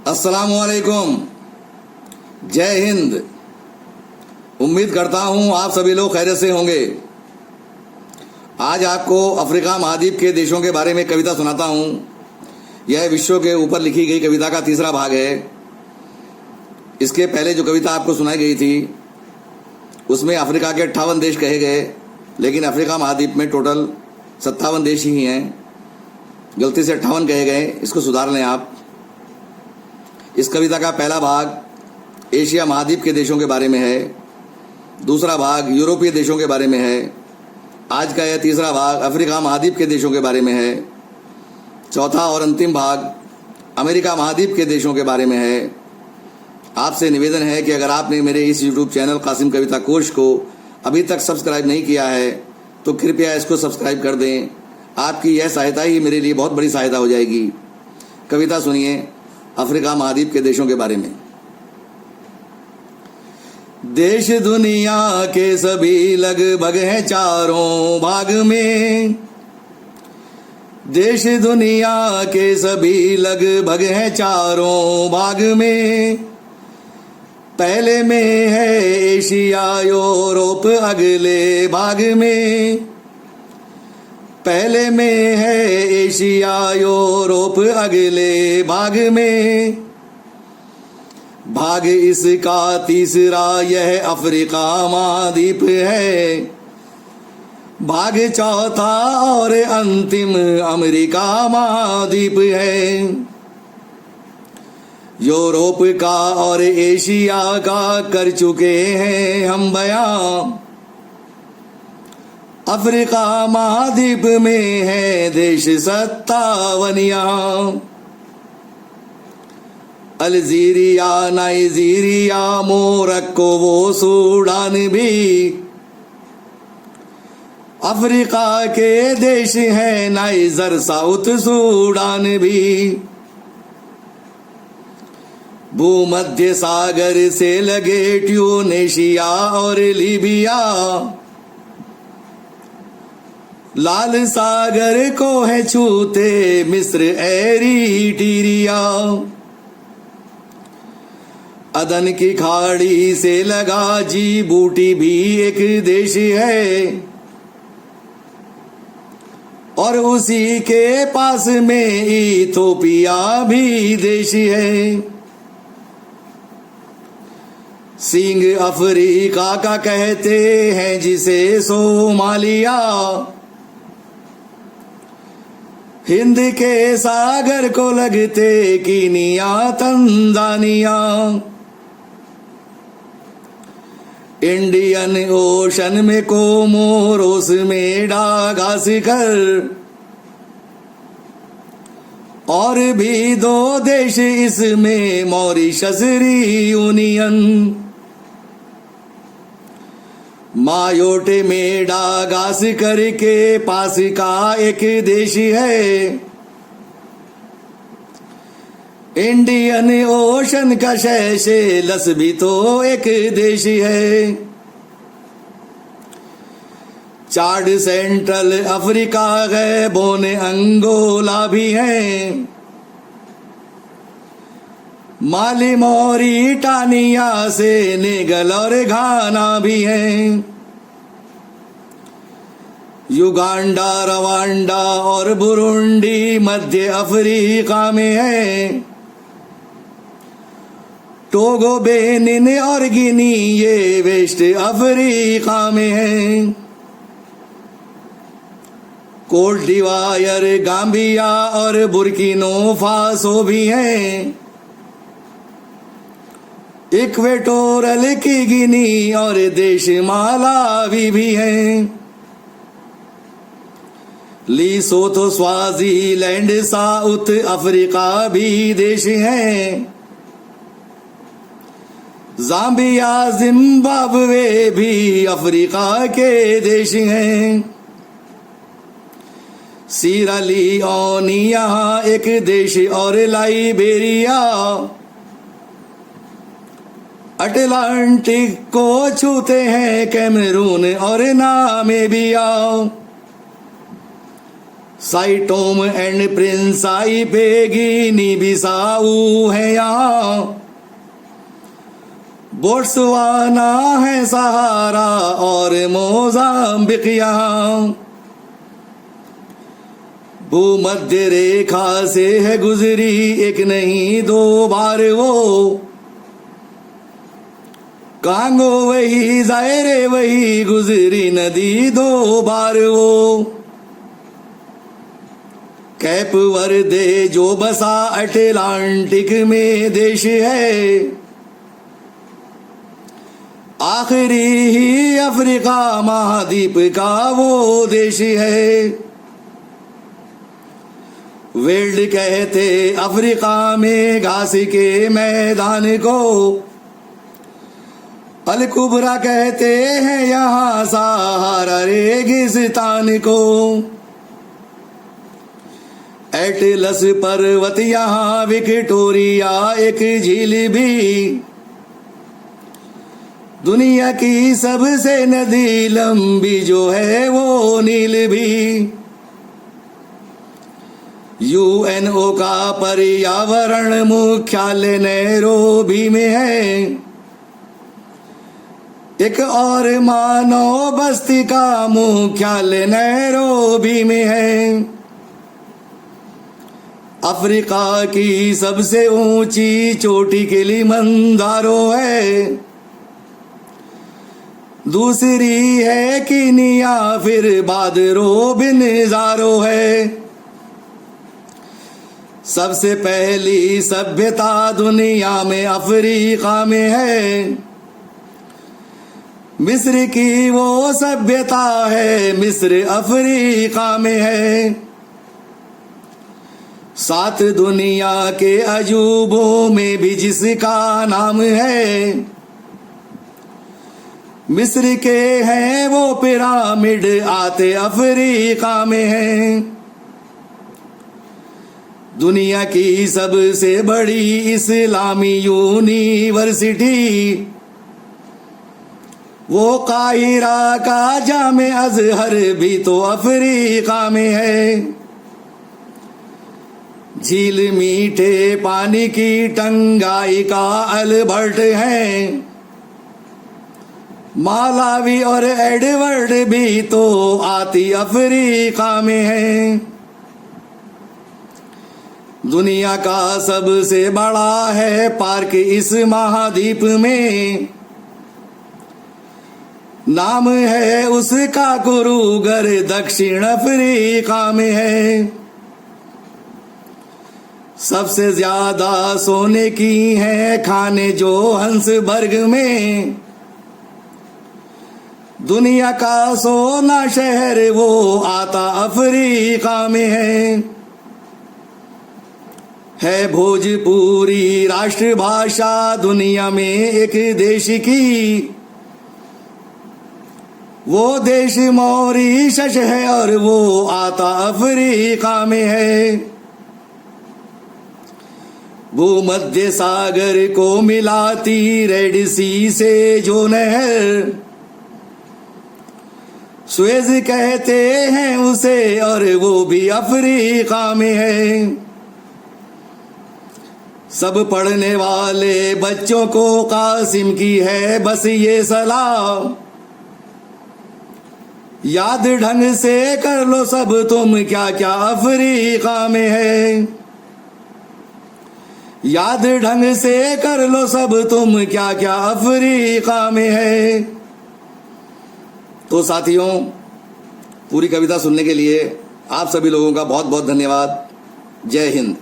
अस्सलामुअलैकुम, जय हिंद। उम्मीद करता हूं आप सभी लोग खैरियत से होंगे। आज आपको अफ्रीका महाद्वीप के देशों के बारे में कविता सुनाता हूं। यह विश्व के ऊपर लिखी गई कविता का तीसरा भाग है। इसके पहले जो कविता आपको सुनाई गई थी उसमें अफ्रीका के 58 देश कहे गए, लेकिन अफ्रीका महाद्वीप में टोटल 57 देश ही हैं। गलती से 58 कहे गए, इसको सुधार लें आप। इस कविता का पहला भाग एशिया महाद्वीप के देशों के बारे में है, दूसरा भाग यूरोपीय देशों के बारे में है। आज का यह तीसरा भाग अफ्रीका महाद्वीप के देशों के बारे में है। चौथा और अंतिम भाग अमेरिका महाद्वीप के देशों के बारे में है। आपसे निवेदन है कि अगर आपने मेरे इस यूट्यूब चैनल कासिम कविता कोश को अभी तक सब्सक्राइब नहीं किया है तो कृपया इसको सब्सक्राइब कर दें। आपकी यह सहायता ही मेरे लिए बहुत बड़ी सहायता हो जाएगी। कविता सुनिए अफ्रीका महाद्वीप के देशों के बारे में। देश दुनिया के सभी लगभग हैं चारों भाग में। देश दुनिया के सभी लगभग हैं चारों भाग में। पहले में है एशिया यूरोप अगले भाग में। पहले में है एशिया यूरोप अगले भाग में। भाग इसका तीसरा यह अफ्रीका महाद्वीप है। भाग चौथा और अंतिम अमेरिका महाद्वीप है। यूरोप का और एशिया का कर चुके हैं हम बयां। अफ्रीका महाद्वीप में है देश 57 यहाँ। अल्जीरिया, नाइजीरिया, मोरक्को, वो सूडान भी अफ्रीका के देश हैं। नाइजर, साउथ सूडान भी। भूमध्य सागर से लगे ट्यूनेशिया और लीबिया। लाल सागर को है छूते मिस्र, एरिट्रिया। अदन की खाड़ी से लगा जिबूटी भी एक देश है, और उसी के पास में इथोपिया भी देश है। सिंह अफ्रीका का कहते हैं जिसे सोमालिया। हिंद के सागर को लगते कीनिया, तंजानिया। इंडियन ओशन में कोमोरोस में डागास्कर, और भी 2 देश इसमें मॉरिशस, रियूनियन। मायोटे में डागास्कर के पास का एक देश है। इंडियन ओशन का सेशेल्स भी तो एक देश है। चाड, सेंट्रल अफ्रीका, गैबोन, अंगोला भी है। माली, मॉरिटानिया, सेनेगल और घाना भी है। युगांडा, रवांडा और बुरुंडी मध्य अफ्रीका में है। टोगो, बेनिन और गिनी ये वेस्ट अफ्रीका में है। कोट डिवायर, गाम्बिया और बुर्किनो फासो भी हैं। इक्वेटोरल की गिनी और देश मालावी भी हैं। लीसोथो, स्वाजीलैंड, साउथ अफ्रीका भी देश हैं। ज़ाम्बिया, जिम्बाब्वे भी अफ्रीका के देश हैं। सीरा लियोन यहाँ एक देश और लाइबेरिया। अटलांटिक को छूते हैं कैमरून और नामीबिया। साइटोम एंड प्रिंसाई पेगिनी बिसाऊ है यहाँ, बोट्सवाना है सहारा और मोजाम्बिक यहाँ। भूमध्य रेखा से है गुजरी एक नहीं दो बार वो, कांगो वही जायरे वही गुजरी नदी दो बार वो। कैप वर्दे जो बसा अटलांटिक में देश है, आखिरी ही अफ्रीका महाद्वीप का वो देश है। वेल्ड कहते अफ्रीका में घास के मैदान को, अल कुबरा कहते हैं यहाँ सहारा रेगिस्तान को। एटलस पर्वत यहाँ विक्टोरिया एक झील भी, दुनिया की सबसे नदी लंबी जो है वो नील भी। यूएनओ का पर्यावरण मुख्यालय नैरोबी में है, एक और मानव बस्ती का मुख्यालय नैरोबी में है। अफ्रीका की सबसे ऊंची चोटी किलिमंजारो है, दूसरी है कीनिया फिर बाद रोबिनजारो है। सबसे पहली सभ्यता दुनिया में अफ्रीका में है, मिस्र की वो सभ्यता है मिस्र अफ्रीका में है। 7 दुनिया के अजूबों में भी जिसका नाम है, मिस्र के हैं वो पिरामिड आते अफ्रीका में हैं। दुनिया की सबसे बड़ी इस्लामी यूनिवर्सिटी वो काहिरा का जामे अजहर भी तो अफ्रीका में है। झील मीठे पानी की टंगाई का अल्बर्ट है, मालावी और एडवर्ड भी तो आती अफ्रीका में है। दुनिया का सबसे बड़ा है पार्क इस महाद्वीप में, नाम है उसका कुरूगर दक्षिण अफ्रीका में है। सबसे ज्यादा सोने की है खाने जोहान्सबर्ग में, दुनिया का सोना शहर वो आता अफ्रीका में है भोजपुरी राष्ट्रभाषा दुनिया में एक देश की, वो देश मॉरिशस है और वो आता अफ्रीका में है। भूमध्य सागर को मिलाती रेड सी से जो नहर, सुएज कहते हैं उसे और वो भी अफ्रीका में है। सब पढ़ने वाले बच्चों को कासिम की है बस ये सलाह, याद ढंग से कर लो सब तुम क्या क्या अफ्रीका में है। याद ढंग से कर लो सब तुम क्या क्या अफ्रीका में है। तो साथियों, पूरी कविता सुनने के लिए आप सभी लोगों का बहुत बहुत धन्यवाद। जय हिंद।